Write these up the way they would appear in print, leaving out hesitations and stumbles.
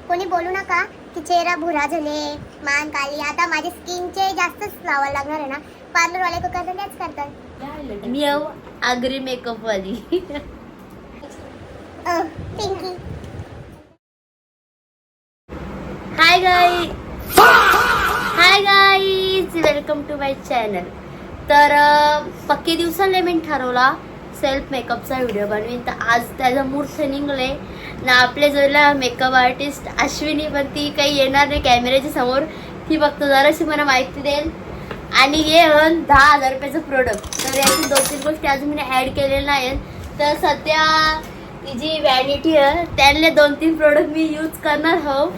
कोणी बोलू नका की चेहरा भुरा झाले, मान काली. आता माझे स्किनचे जास्तच लावायला लागणार आहे ना. पार्लर वाले को करतात त्याच करतात. मी आगरी मेकअप वाली. Pinky. Hi guys, welcome to my channel. तर पक्के दिवसांनी मी ठरवला सेल्फ मेकअपचा व्हिडिओ बनवीन. तर आज त्याचा मुहूर्त निघले ना. आपल्या जोडला मेकअप आर्टिस्ट अश्विनी, पण ती काही येणार नाही कॅमेऱ्याच्या समोर. ती फक्त जराशी मला माहिती देईल आणि हे 10,000 रुपयाचं प्रोडक्ट. तर याची 2-3 गोष्टी अजून मी ॲड केलेल्या नाही. तर सध्या ती जी व्हॅनिटी आहे त्यातले 2-3 प्रोडक्ट मी यूज करणार आहो.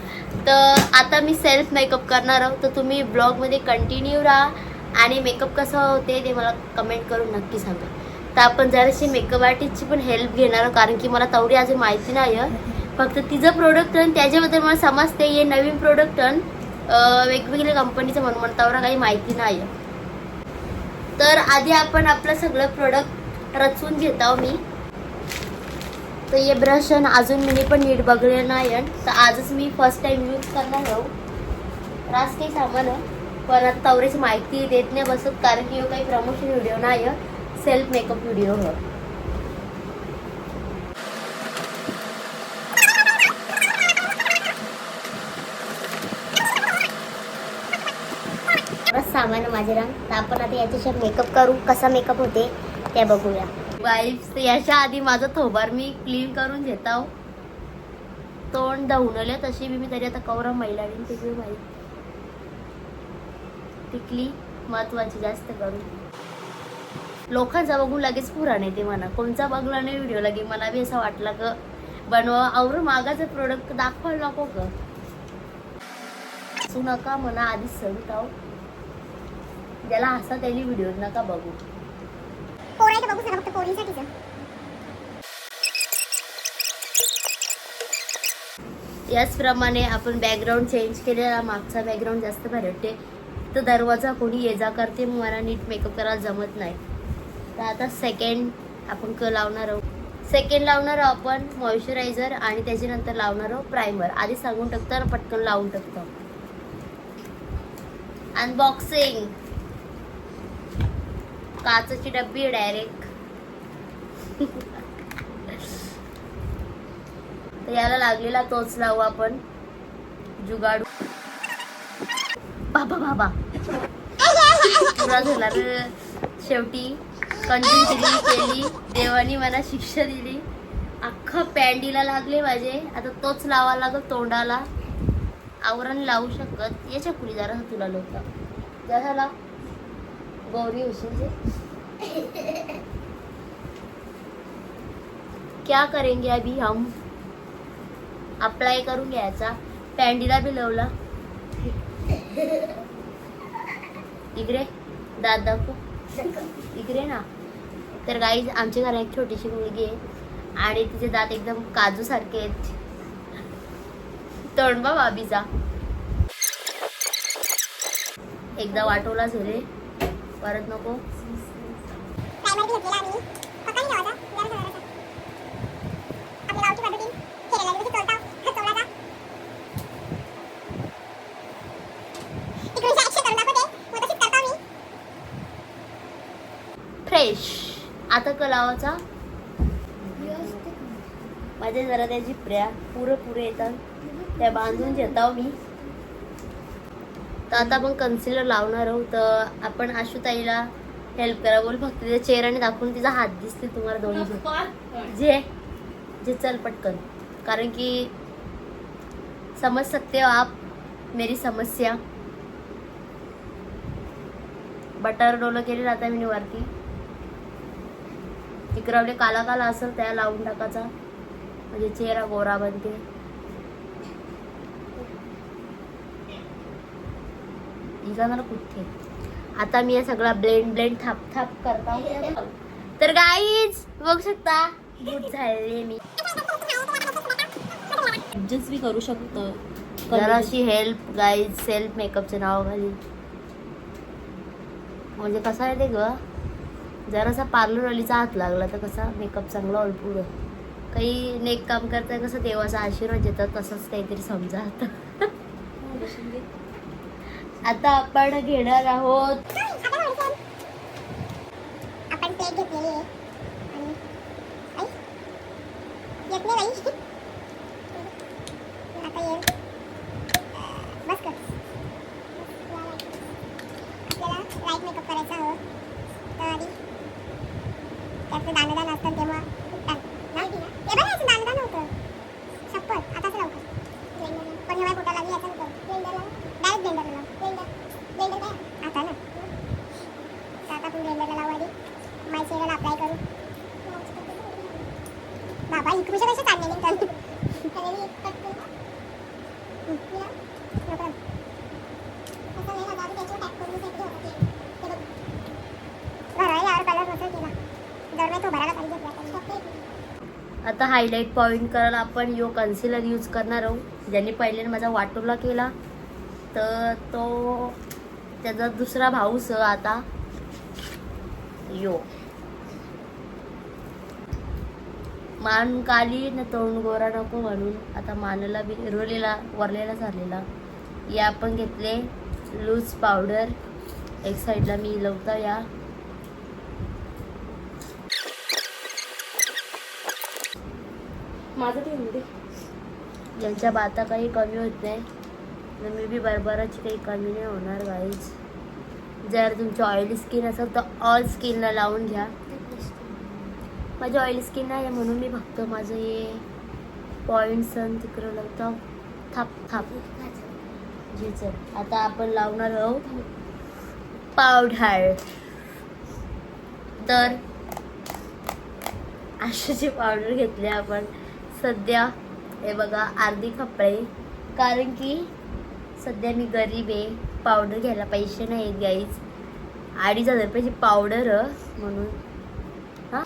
तर आता मी सेल्फ मेकअप करणार आहोत. तर तुम्ही ब्लॉगमध्ये कंटिन्यू राहा आणि मेकअप कसं होते ते मला कमेंट करून नक्की सांगा. तर आपण जराशी मेकअप आर्टिस्टची पण हेल्प घेणार आहोत, कारण की मला तेवढी अजून माहिती नाही आहे. फक्त तिचं प्रोडक्ट आणि त्याच्याबद्दल मला समजते. हे नवीन प्रोडक्ट वेगवेगळ्या कंपनीचं म्हणून मला तेवढं काही माहिती नाही आहे. तर आधी आपण आपलं सगळं प्रोडक्ट रचून घेत आहो मी. तर हे ब्रश अजून मी पण नीट बघलेलं नाही आहे. तर आजच मी फर्स्ट टाइम यूज करणार आहो. रास काही सामान पण आता तेवढीच माहिती देत नाही बसत, कारण की काही प्रमोशन व्हिडिओ नाही आहे, सेल्फ मेकअप व्हिडिओ हो. सामान माझे रंग. तर आपण आता याच्याशी मेकअप करू. कसा मेकअप होते ते बघूया. वाईफ याच्या आधी माझं थोबार मी क्लीन करून घेत आहो. तोंड धावणले तशी मी तरी आता कवरा मैलाडीन तिची माहिती टिकली महत्वाची जास्त करून. लोकांचा बघून लगेच पुरा नाही ते म्हणा. कोणचा बघला नाही व्हिडिओ लगे मला बी असं वाटलं ग बनवा आवरून मागाचं प्रोडक्ट दाखवायला नको ग असू नका म्हणा. आधीच सांगत आहो ज्याला हसा त्याली व्हिडिओ नका बघू. पोरायचं बघू सगळं फक्त पोरींसाठीच. याचप्रमाणे आपण बॅकग्राऊंड चेंज केलेला. मागचा बॅकग्राऊंड जास्त भारी वाटते. तर दरवाजा कोणी ये जा करते मग मला नीट मेकअप करायला जमत नाही. तर आता सेकंड आपण लावणार आहोत. सेकंड लावणार आहोत आपण मॉइश्चरायझर आणि त्याच्यानंतर लावणार आहोत प्रायमर. आधी सांगून टाकतो आणि पटकन लावून टाकतो. अनबॉक्सिंग. काचची डब्बी डायरेक्ट. तर याला लागलेला तोच लावू आपण जुगाडू. बाबा पुरा झाला रे. शेवटी कंटिन्यू केली देवानी मला शिक्षा दिली. अख्खा पॅन्डीला लागले माझे. आता तोच लावा लागत तोंडाला. आवरण लावू शकत याच्या पुढे जरा तुला लोक जरा गौरी होशील. क्या करेंगे अभी हम. अप्लाय करून घ्यायचा. पॅन्डीला बी लावला. इकडे दात दाखवू इकडे ना. तर गाईज आमच्या घरात एक छोटीशी मुलगी आहे आणि तिचे दात एकदम काजू सारखे आहेत. तोंडबा बाबीचा एकदा वाटवला झाले परत नको. फ्रेश. आता कलावाचा माझ्या जरा त्याची प्र्या पुरे येतात त्या बांधून घेताव मी. तर आता आपण कन्सिलर लावणार आहोत. तर आपण आशुताईला हेल्प करा बोल. फक्त तिच्या चेहऱ्याने दाखवून तिचा हात दिसते तुम्हाला दोन्ही जे चल पटकन, कारण की समझ सकते हो आप मेरी समस्या. बटर डोलं केले आता मी वरती. तिकडे काला काला असेल त्या लावून टाकायचा म्हणजे चेहरा गोरा बनते. मला कुठे आता मी हे सगळा ब्लेंड थाप करता. तर गाईज बघू शकता गुड झाले मी. ऍडजस्ट बी करू शकतो जराशी हेल्प गाईज सेल्फ मेकअपच्या नावाखाली. म्हणजे कसा आहे ते ग जरासा पार्लरवालीचा हात लागला तर कसा मेकअप चांगला होईल पुढं. काही नेक काम करता कसं देवाचा आशीर्वाद येतात तसंच काहीतरी समजा आता. आता आपण घेणार आहोत आपण प्लेट घेतलेली आहे आणि येत नाही बाई. आता ये बस कर. आपल्याला लाईट मेकअप करायचा हवं तर आधी त्याचं दाणेदाण असतं तेव्हा ते बरं असं दाणेदाण होतं शपथ. आता असं लवकर पण हे फोटा लागली याचा नंतर डायरेक्ट ब्लेंडरला लाव. ब्लेंडर काय आता ना तर आता आपण ब्लेंडरला लावू आधी. माय चेहऱ्याला अप्लाय करू. बाबा इकडून कशा चालले नाही आता हायलाइट पॉइंट करायला आपण यो कन्सिलर यूज करणार आहोत. ज्यांनी पहिले माझा वाटोला केला तर तो त्याचा दुसरा भाऊस आता यो मान काली ना तोंड गोरा नको म्हणून आता मानला बी रोलेला वरलेला झालेला. या आपण घेतले लूज पावडर एक साईडला मी लावता या. माझं ते होऊ दे. यांच्या बाता काही कमी होत नाही तर मी बी बरोबरची काही कमी नाही होणार गाईज. जर तुमची ऑइली स्किन असेल तर ऑल स्किनला लावून घ्या. माझी ऑइली स्किन नाही आहे म्हणून मी फक्त माझं हे पॉइंट्स आणि तिकडं लावतो थाप थाप. जी चल आता आपण लावणार आहोत पावडर. तर अशाची पावडर घेतली आपण सध्या. हे बघा अर्धी कपडे कारण की सध्या मी गरीब आहे. पावडर घ्यायला पैसे नाही आहेत गाईज. 2,500 रुपयाची पावडर म्हणून. हां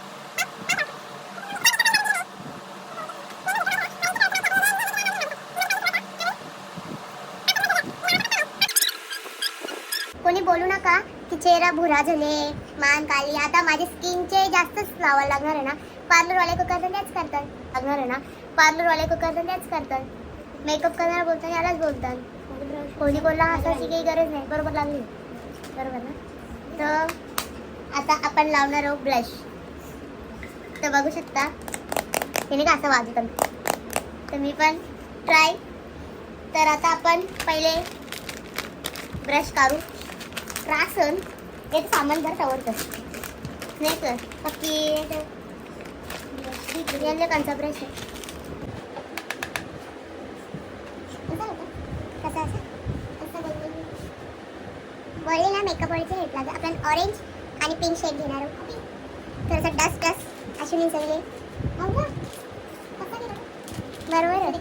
कोणी बोलू नका की चेहरा भुरा झाले मान काली. आता माझे स्किनचे जास्तच लावायला लागणार आहे ना. पार्लरवाले को करतात त्याच करतात लागणार आहे ना. पार्लरवाले को करतात त्याच करतात. मेकअप करणारा बोलतात यालाच बोलतात. कोणी बोलला हसायची काही गरज नाही. बरोबर लागली बरोबर ना. तर आता आपण लावणार आहोत ब्लश. तर बघू शकता त्याने का असं वाजतं तर मी पण ट्राय. तर आता आपण पहिले ब्रश काढू. त्रासन एक सामान भर सावरतं नाही तर पक्की कंचा ब्रश आहे. कसं असं वळी ना मेकअप वळीचे हेट लागेल. आपण ऑरेंज आणि पिंक शेड घेणार आहोत. थोडंसं डस्ट डस्ट अशी मी सगळे बरोबर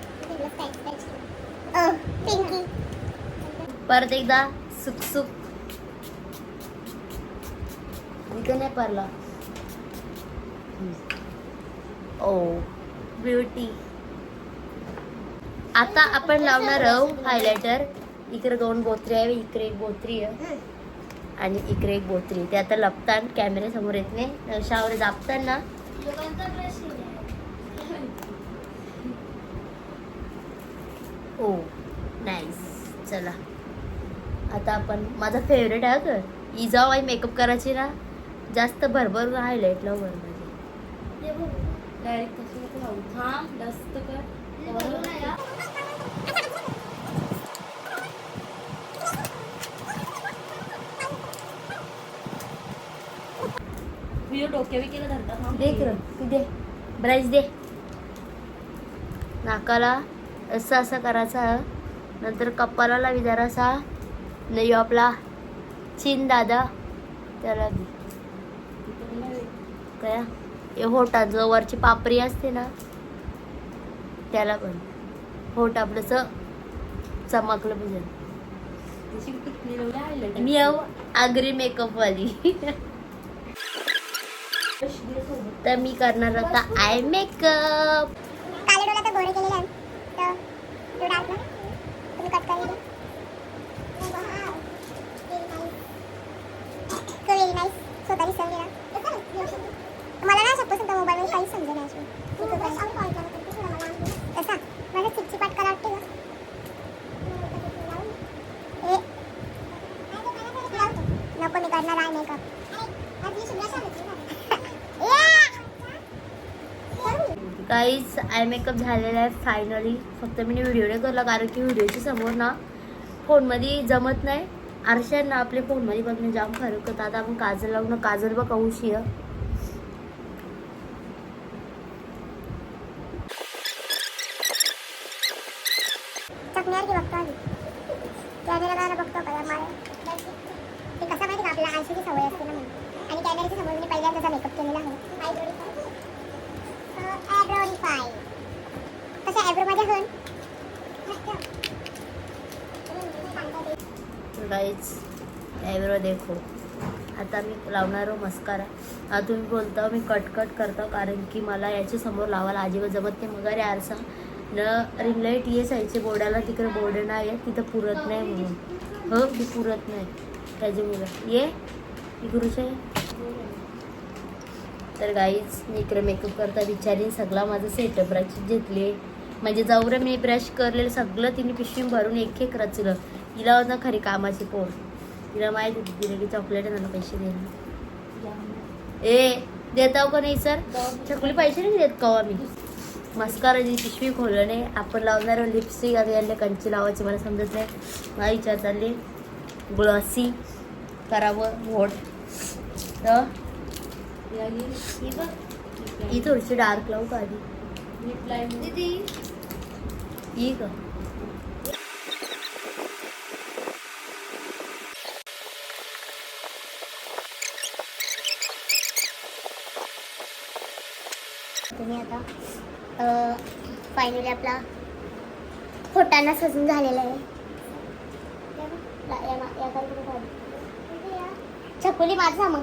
पिंकी. परत एकदा सुकसुक इथं नाही पडला. ओ ब्युटी. आता आपण लावणार आहोत हायलायटर. इकडे 2 बोत्री आहे इकडे 1 बोत्री आहे आणि इकडे 1 बोत्री. ते आता लपताना कॅमेरा समोर येत नाही. शावर दाबताना ओ नाईस. चला आता आपण माझा फेवरेट आहे का इजाव आहे मेकअप करायची ना जास्त भरभर हायलाइट लाव बरं म्हणजे डायरेक्ट कसं लावू. हां डस्ट कर. मी डोक्यावी केलं धरतात. देख र तू दे ब्रश दे. नाकाला असं असं करायचा. नंतर कपाला लावी जरासा. नाही आपला चिन दादा त्याला बी काय हे होटाचं वरची पापरी असते ना त्याला पण होट आपलंसं चमकलं पाहिजे. मी आगरी मेकअप वाली. तर मी करणार आता आय मेकअप. काले डोळा तर गोरे केलेले आहे तर तो डार्क ना तुम्ही कट करेल. Very nice. स्वतः दिसून गेला मला ना सपोज मोबाईल मध्ये काहीच समजेल नाही. नको मी करणार आहे मेकअप. काहीच आय मेकअप झालेला आहे फायनली. फक्त मी व्हिडिओ नाही करला कारण की व्हिडिओच्या समोर ना फोनमध्ये जमत नाही. आरशांना आपल्या फोनमध्ये बघणं जाम फरक होता. आता आपण काजल लावू ना. काजल बघ औषधी चकण्यावर की बघतो आधी कॅमेरा काय बघतो का मला ते कसं माहिती का आपल्याला आळशीची सवय असते ना म्हणून. आणि कॅमेऱ्याच्या समोर मी पहिल्यांदाचा मेकअप केलेला आहे. आयब्रोडीफाय कसं आयब्रोमध्ये होऊन गाईच आयब्रो देखो. आता मी लावणार मस्कारा. आता तुम्ही बोलता मी कट करतो कारण की मला याच्या समोर लावायला अजिबात जमत नाही. मग अरे आरसा न रिंग लाईट ये साईडच्या बोर्डाला तिकडे बोर्ड नाही आहे तिथं पुरत नाही म्हणून. हो ती पुरत नाही त्याच्यामुळं ये गुरुश आहे. तर गाईच मी इकडे मेकअप करता विचारीन सगळा माझं सेटअप ब्रश घेतले. म्हणजे जवळ मी ब्रश करलेलं सगळं तिने पिशवी भरून एक रचलं. हिला होतं खरी कामाची पोर. तिला माहिती होती तिला की चॉकलेट मला पैसे देणार. ए देताव का नाही सर? चकली पैसे नाही देत का आम्ही. मस्काराची पिशवी खोललं नाही. आपण लावणार लिपस्टिक आता यांना कंची लावायची मला समजत नाही. मला विचार चालले ग्लॉसी करावं वोट. तर ही थोडीशी डार्क लावू का आधी ही का. तुम्ही आता फायनली आपला फोटांना सजून झालेला आहे. छकुली माझं सामान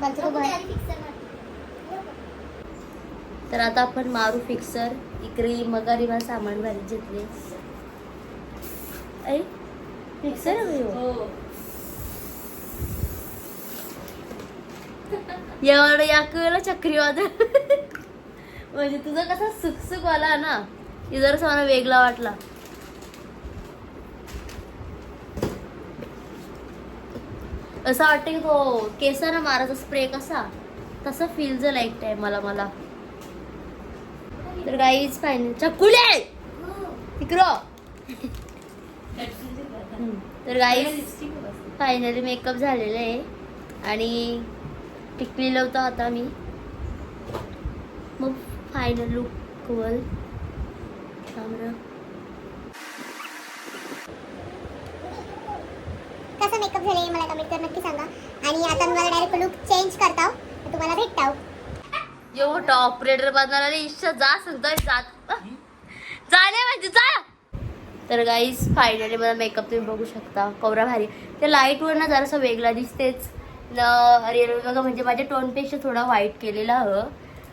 तर आता आपण मारू फिक्सर. इकडे मगारी मला सामान भारी घेतले. ऐ फिक्सर एवढं या कळलं चक्रीवादळ. म्हणजे तुझा कसा सुकसुक आला ना हे जरासा मला वेगळा वाटला. असं वाटतं की तो केसांना मारायचा स्प्रे कसा तसा फील झाला एक टाइम मला. तर गाईज फायनल चकुले तिकडं. तर गाईज फायनली मेकअप झालेलं आहे आणि टिकली लावतो आता मी. मग फायनल लुक वर कॅमेरा कसा मेकअप झाले मला कमेंट कर नक्की सांगा. आणि आता मी मला डायरेक्ट लुक चेंज करताव तुम्हाला भेटताव. जो ऑपरेटर बनणार इच्छा जा सांगतोय जात जाणे माहिती जा. तर गाईज फायनली मला मेकअप तुम्ही बघू शकता कवरा भारी. त्या लाईटवर ना जरासा वेगळा दिसतेच रिअल बघा. म्हणजे माझ्या टोनपेक्षा थोडा व्हाईट केलेला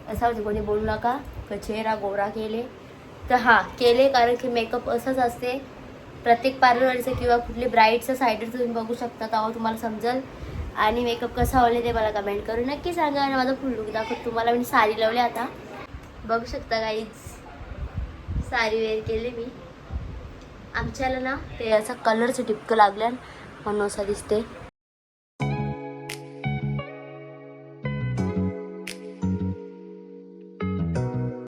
असं म्हणजे कोणी बोलू नका चेहरा गोरा केले. तर हां केले कारण की मेकअप असंच असते प्रत्येक पार्लरचं किंवा कुठली ब्राईडचं साईडवर तुम्ही बघू शकता तेव्हा तुम्हाला समजेल. आणि मेकअप कसा आवडले ते मला कमेंट करून नक्की सांगा. आणि माझा फुल लुक दाखवत तुम्हाला मी साडी लावली आता बघू शकता गाईज. साडी वेअर केले मी. आमच्याला ना ते असा कलरचं टिपकं लागलं म्हणून असं दिसते.